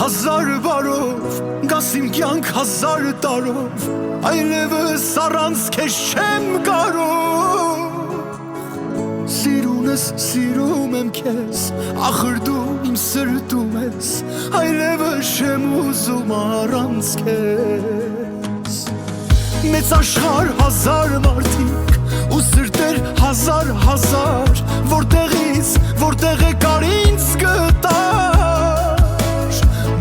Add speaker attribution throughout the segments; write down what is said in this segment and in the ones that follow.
Speaker 1: 1000 բարով գասիմ կյանք 1000 տարով այլևս առանց քեզ չեմ կարող Սիրում եմ քեզ ախր դու իմ սրտում ես այլևս չեմ ուզում առանց քեզ Մեծ աշխարհ 1000 մարդիկ ու սրտեր 1000 որտեղ եկար ինձ գտար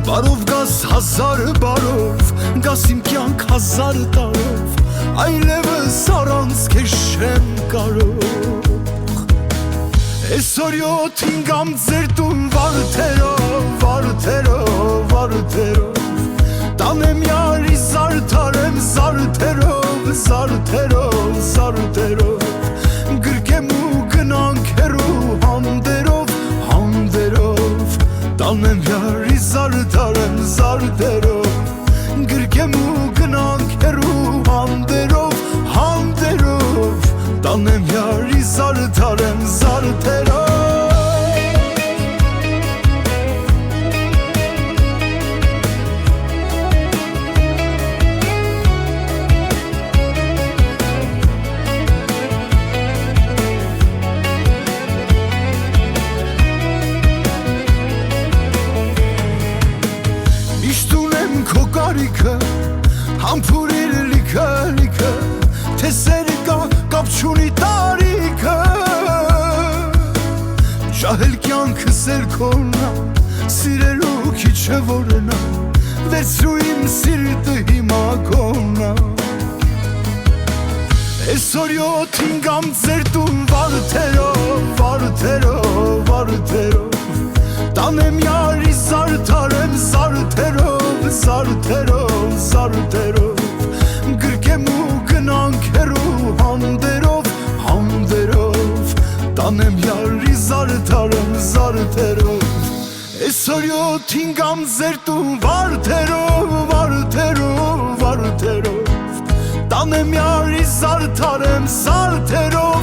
Speaker 1: Բարով գաս 1000 բարով գաս իմ կյանք 1000 տարով այլևս առանց քեզ չեմ կարող Այսօր յոթին գամ ձեր տուն վարդերով Տանեմ յարի զարդարեմ զարդերով Գրկեմ ու գնանք հեռու համդերով Տանեմ յարի զարդարեմ զարդերով Գրկեմ ու գնանք հեռու համդերով Տանեմ յարի զարդարեմ զարդերով Քո կարիքը համբուրիր լիքը թե սերը կապ չունի տարիքը Շահել կյանքը սերքոնա սիրելու քիչ է որնա վերցրու իմ սիրտը հիմա կոնա Այսօր յոթին գամ ձեր տուն վարդերով Տանեմ յարի զարդարեմ զարդերով Գրկեմ ու գնանք հեռու համդերով Տանեմ յարի զարդարեմ զարդերով Այսօր յոթին գամ ձեր տուն վարդերով Տանեմ յարի զարդարեմ զարդերով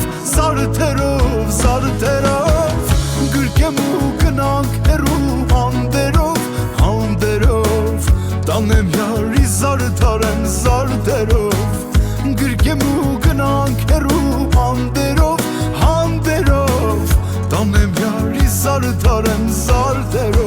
Speaker 1: Գրկեմ ու գնանք հեռու համդերով Տանեմ յարի զարդարեմ զարդերով Գրկեմ ու գնանք հեռու համդերով Տանեմ յարի զարդարեմ զարդերով